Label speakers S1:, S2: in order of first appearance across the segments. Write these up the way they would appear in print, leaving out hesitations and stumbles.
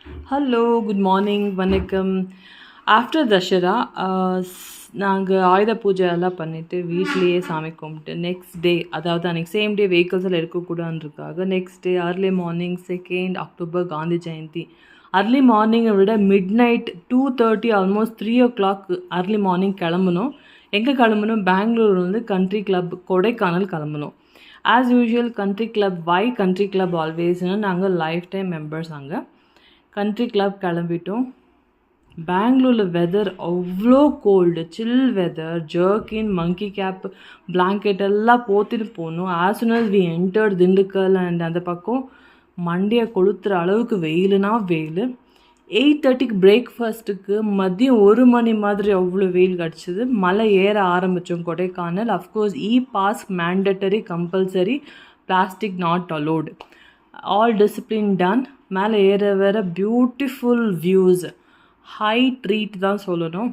S1: Hello, good morning, வணக்கம். After Dussehra நாங்கள் ஆயுத பூஜை எல்லாம் பண்ணிவிட்டு வீட்லேயே சாமி கும்பிட்டு நெக்ஸ்ட் டே, அதாவது அன்றைக்கி சேம் டே வெஹிக்கல்ஸ் எல்லாம் இருக்கக்கூடாதுன்றதுக்காக next day early morning 2nd October Gandhi Jayanti. Early மார்னிங்கை விட midnight 2:30 almost 3 o'clock early morning கிளம்பணும். எங்கே கிளம்பணும்? பெங்களூர்லேருந்து கண்ட்ரி கிளப் கொடைக்கானல் கிளம்பணும். As usual country club, why country club ஆல்வேஸ்னு நாங்கள் லைஃப் டைம் மெம்பர்ஸ். அங்கே கண்ட்ரி கிளப் கிளம்பிட்டோம். பெங்களூரில் வெதர் அவ்வளோ cold, chill weather. Jerkin, monkey cap, blanket எல்லாம் போத்திட்டு போகணும். As soon as we entered Dindigul and அந்த பக்கம் மண்டியை கொளுத்துற அளவுக்கு வெயிலுனா வெயில். 8:30க்கு பிரேக்ஃபாஸ்ட்டுக்கு மதியம் 1 மணி மாதிரி அவ்வளோ வெயில் கிடச்சிது. மலை ஏற ஆரம்பித்தோம் Kodaikanal. Of course pass mandatory, compulsory, plastic not allowed, all discipline done. மேலே ஏற வேற பியூட்டிஃபுல் வியூஸ், ஹை ட்ரீட் தான் சொல்லணும்.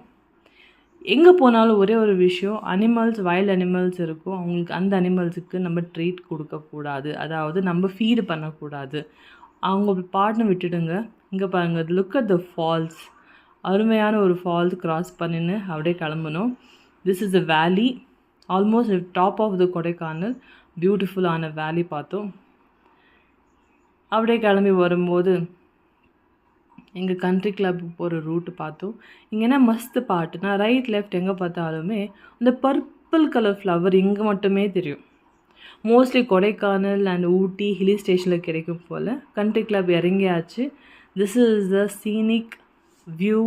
S1: எங்கே போனாலும் ஒரே ஒரு விஷயம், அனிமல்ஸ், வைல்ட் அனிமல்ஸ் இருக்கும். அவங்களுக்கு அந்த அனிமல்ஸுக்கு நம்ம ட்ரீட் கொடுக்கக்கூடாது, அதாவது நம்ம ஃபீடு பண்ணக்கூடாது. அவங்க பாட்டுன்னு விட்டுடுங்க. இங்கே பாருங்கள், லுக் அட் த ஃபால்ஸ். அருமையான ஒரு ஃபால்ஸ் க்ராஸ் பண்ணின்னு அப்படியே கிளம்பணும். This is a valley, almost top of the Kodaikanal. பியூட்டிஃபுல்லான வேலி பார்த்தோம். அப்படியே கிளம்பி வரும்போது எங்கள் கண்ட்ரி கிளப்புக்கு போகிற ரூட்டு பார்த்தோம். இங்கேனா மஸ்து பாட்டுனா ரைட் லெஃப்ட் எங்கே பார்த்தாலுமே இந்த பர்பிள் கலர் ஃப்ளவர் இங்கே மட்டுமே தெரியும். Mostly Kodaikanal and Ooty hill ஸ்டேஷனில் கிடைக்கும் போல். கண்ட்ரி கிளப் இறங்கியாச்சு. This is the scenic view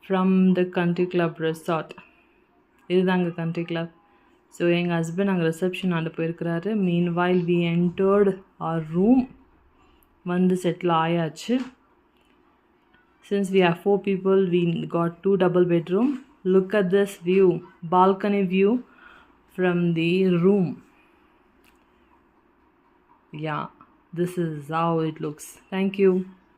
S1: from the country club resort. இதுதாங்க கண்ட்ரி கிளப். ஸோ எங்கள் ஹஸ்பண்ட் அங்கே ரிசப்ஷன் ஆண்டு போயிருக்கிறாரு. Meanwhile we entered our room. வந்து செட்டில் ஆயாச்சு. Since we are 4 people, we got 2 double bedroom. Look at this view, balcony view from the room. Yeah, this is how it looks. Thank you.